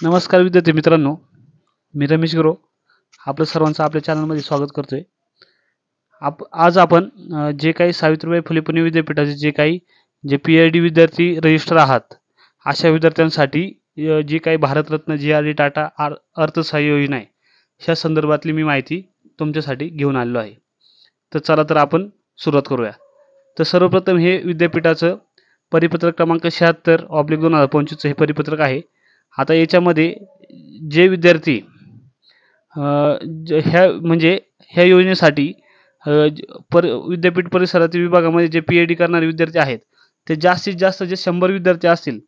नमस्कार विद्यार्थी मित्रांनो, मी रमेश गुरव आपलं सर्वांचं आपल्या चॅनलमध्ये स्वागत करतोय. आज आपण जे काही सावित्रीबाई फुले पुणे विद्यापीठाचे जे PhD विद्यार्थी रजिस्टर आहात, अशा विद्यार्थ्यांसाठी जी काही भारतरत्न G.R.D. टाटा अर्थसहाय्य योजना आहे, ह्या संदर्भातली मी माहिती तुमच्यासाठी घेऊन आलेलो आहे. तर आपण सुरुवात करूया. तर सर्वप्रथम हे विद्यापीठाचं परिपत्रक क्रमांक 76/2025 हे परिपत्रक आहे. आता याच्यामध्ये जे विद्यार्थी ह्या योजनेसाठी विद्यापीठ परिसरातील विभागामध्ये जे PhD करणारे विद्यार्थी आहेत, ते जास्तीत जास्त जे 100 विद्यार्थी असतील,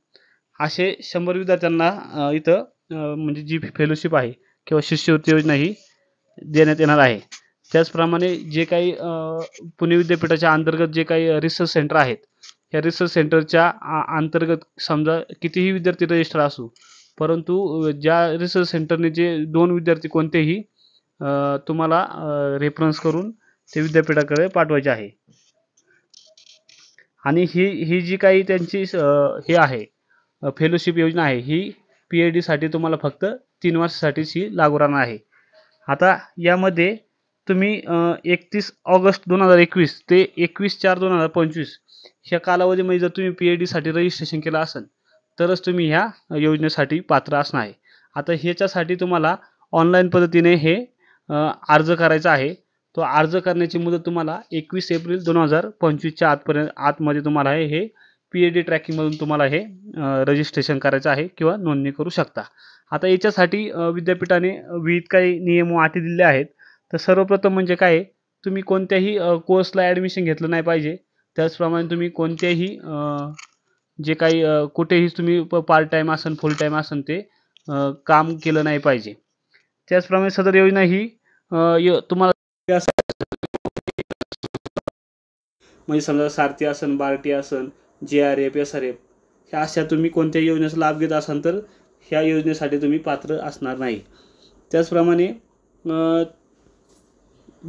असे 100 विद्यार्थ्यांना इथं म्हणजे जी फेलोशिप आहे किंवा शिष्यवृत्ती योजना ही देण्यात येणार आहे. त्याचप्रमाणे जे काही पुणे विद्यापीठाच्या अंतर्गत जे काही रिसर्च सेंटर आहेत, या रिसर्च सेंटरच्या अंतर्गत समजा कितीही विद्यार्थी रजिस्टर असू, परंतु ज्या रिसर्च सेंटरने जे 2 विद्यार्थी कोणतेही तुम्हाला रेफरन्स करून ते विद्यापीठाकडे पाठवायचे आहे. आणि ही जी काही त्यांची हे आहे फेलोशिप योजना आहे, ही PhD साठी तुम्हाला फक्त 3 वर्षासाठीची लागू राहणार आहे. आता यामध्ये तुम्ही 31 ऑगस्ट 2021 ते 21/4/2025 ह्या कालावधीमध्ये जर तुम्ही PhD साठी रजिस्ट्रेशन केलं असेल, तरच तुम्ही ह्या योजनेसाठी पात्र असणार आहे. आता ह्याच्यासाठी तुम्हाला ऑनलाईन पद्धतीने हे अर्ज करायचा आहे. तो अर्ज करण्याची मुदत तुम्हाला 21 एप्रिल 2025च्या आतमध्ये तुम्हाला हे PhD ट्रॅकिंगमधून तुम्हाला हे रजिस्ट्रेशन करायचं आहे किंवा नोंदणी करू शकता. आता याच्यासाठी विद्यापीठाने विविध काही नियम व अटी दिलेले आहेत. तर सर्वप्रथम म्हणजे काय आहे, तुम्ही कोणत्याही कोर्सला ॲडमिशन घेतलं नाही पाहिजे. त्याचप्रमाणे तुम्ही कोणत्याही जे काही कुठेही तुम्ही पार्ट टाईम असेल, फुल टाईम असेल ते काम केलं नाही पाहिजे. त्याचप्रमाणे सदर योजना ही तुम्हाला म्हणजे समजा सारथी असेल, बार्टी असेल, JRF, SRF ह्या अशा तुम्ही कोणत्याही योजनेचा लाभ घेत असाल तर ह्या योजनेसाठी तुम्ही पात्र असणार नाही. त्याचप्रमाणे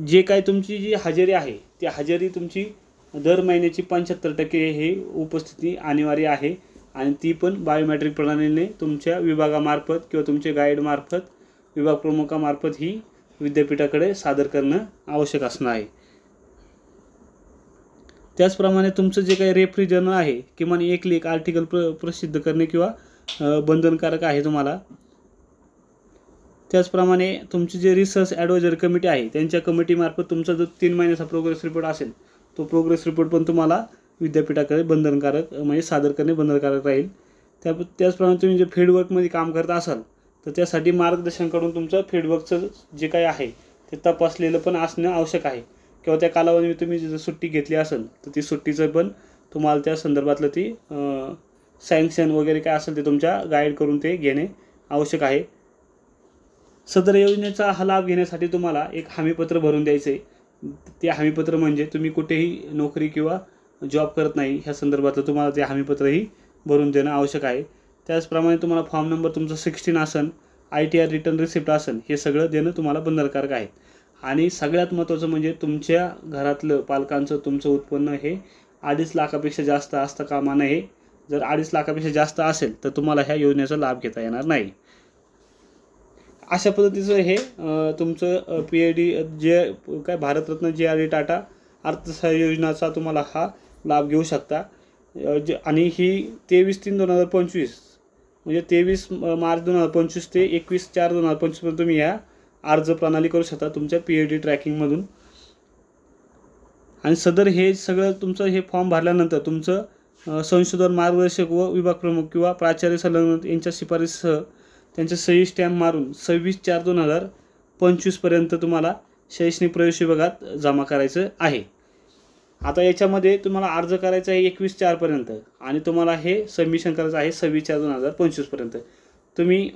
जे काही तुमची जी हजेरी आहे, ती हजेरी तुमची दर महिन्याची 75% हे उपस्थिती अनिवार्य आहे आणि ती पण बायोमेट्रिक प्रणालीने तुमच्या विभागामार्फत किंवा तुमच्या गाईडमार्फत, विभाग प्रमुखामार्फत ही विद्यापीठाकडे सादर करणं आवश्यक असणार आहे. त्याचप्रमाणे तुमचं जे काही रेफरी जर्नल आहे, किमान 1 लेख आर्टिकल प्रसिद्ध करणे किंवा बंधनकारक आहे तुम्हाला. त्याचप्रमाणे तुमची जे रिसर्च ॲडवायझरी कमिटी आहे, त्यांच्या कमिटीमार्फत तुमचा जो 3 महिन्याचा प्रोग्रेस रिपोर्ट असेल, तो प्रोग्रेस रिपोर्ट पण तुम्हाला विद्यापीठाकडे बंधनकारक म्हणजे सादर करणे बंधनकारक राहील. त्याचप्रमाणे तुम्ही जे फील्डवर्कमध्ये काम करत असाल, तर त्यासाठी मार्गदर्शनाकडून तुमचं फील्डवर्कचं जे काही आहे ते तपासलेलं पण असणं आवश्यक आहे. किंवा त्या कालावधीमध्ये तुम्ही जर सुट्टी घेतली असेल, तर ती सुट्टीचं पण तुम्हाला त्या संदर्भातलं ती सँक्शन वगैरे काय असेल ते तुमच्या गाईड करून ते घेणे आवश्यक आहे. सदर योजनेचा हा लाभ घेण्यासाठी तुम्हाला एक हमीपत्र भरून द्यायचं आहे. ते हमीपत्र म्हणजे तुम्ही कुठेही नोकरी किंवा जॉब करत नाही ह्या संदर्भातलं तुम्हाला ते हमीपत्रही भरून देणं आवश्यक आहे. त्याचप्रमाणे तुम्हाला फॉर्म नंबर तुमचा 16 असेल, ITR रिटर्न रिसिप्ट असेल, हे सगळं देणं तुम्हाला बंधनकारक आहे. आणि सगळ्यात महत्त्वाचं म्हणजे तुमच्या घरातलं पालकांचं तुमचं उत्पन्न हे 2.5 लाखापेक्षा जास्त असता कामा नये. जर 2.5 लाखापेक्षा जास्त असेल तर तुम्हाला ह्या योजनेचा लाभ घेता येणार नाही. अशा पद्धतीचं हे तुमचं PhD जे काय भारतरत्न G.R.D. टाटा अर्थसहाय्य योजनाचा तुम्हाला हा लाभ घेऊ शकता. आणि ही 23/3/2025 म्हणजे 23 मार्च 2025 ते 21/4/2025 पर्यंत तुम्ही ह्या अर्ज प्रणाली करू शकता तुमच्या PhD ट्रॅकिंगमधून. आणि सदर हे सगळं तुमचं हे फॉर्म भरल्यानंतर तुमचं संशोधन मार्गदर्शक व विभाग प्रमुख किंवा प्राचार्य संलग्न यांच्या शिफारसीसह त्यांचे सही स्टॅम्प मारून 26/4/2025 पर्यंत तुम्हाला शैक्षणिक प्रवेश विभागात जमा करायचं आहे. आता याच्यामध्ये तुम्हाला अर्ज करायचा आहे 21/4 पर्यंत आणि तुम्हाला हे सबमिशन करायचं आहे 26/4/2025 पर्यंत. तुम्ही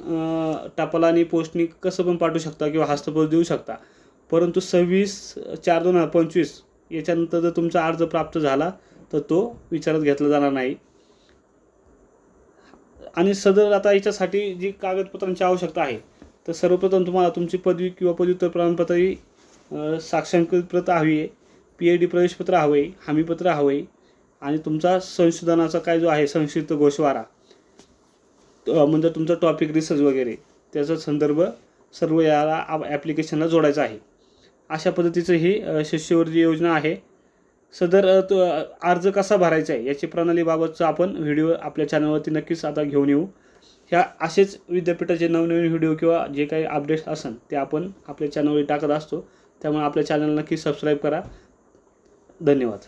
टपाल आणि पोस्टनी कसं पण पाठवू शकता किंवा हस्तप्रत देऊ शकता. परंतु 26/4/2025 याच्यानंतर जर तुमचा अर्ज प्राप्त झाला तर तो विचारात घेतला जाणार नाही. आणि सदर आता याच्यासाठी जी कागदपत्रांची आवश्यकता आहे, तर सर्वप्रथम तुम्हाला तुमची पदवी किंवा पदव्युत्तर प्रमाणपत्र ही साक्षांकित प्रत हवी आहे, PhD प्रवेशपत्र हवं आहे, हमीपत्र हवं आहे आणि तुमचा संशोधनाचा काय जो आहे संक्षिप्त गोषवारा म्हणजे तुमचा टॉपिक रिसर्च वगैरे त्याचा संदर्भ सर्व याला ॲप्लिकेशनला जोडायचा आहे. अशा पद्धतीचं ही शिष्यवृत्ती योजना आहे. सदर अर्ज कसा भरायचा आहे याची प्रणालीबाबतचा आपण व्हिडिओ आपल्या चॅनलवरती नक्कीच आता घेऊन येऊ. ह्या असेच विद्यापीठाचे नवनवीन व्हिडिओ किंवा जे काही अपडेट्स असेल ते आपण आपल्या चॅनलवर टाकत असतो. त्यामुळे आपल्या चॅनल नक्की सबस्क्राईब करा. धन्यवाद.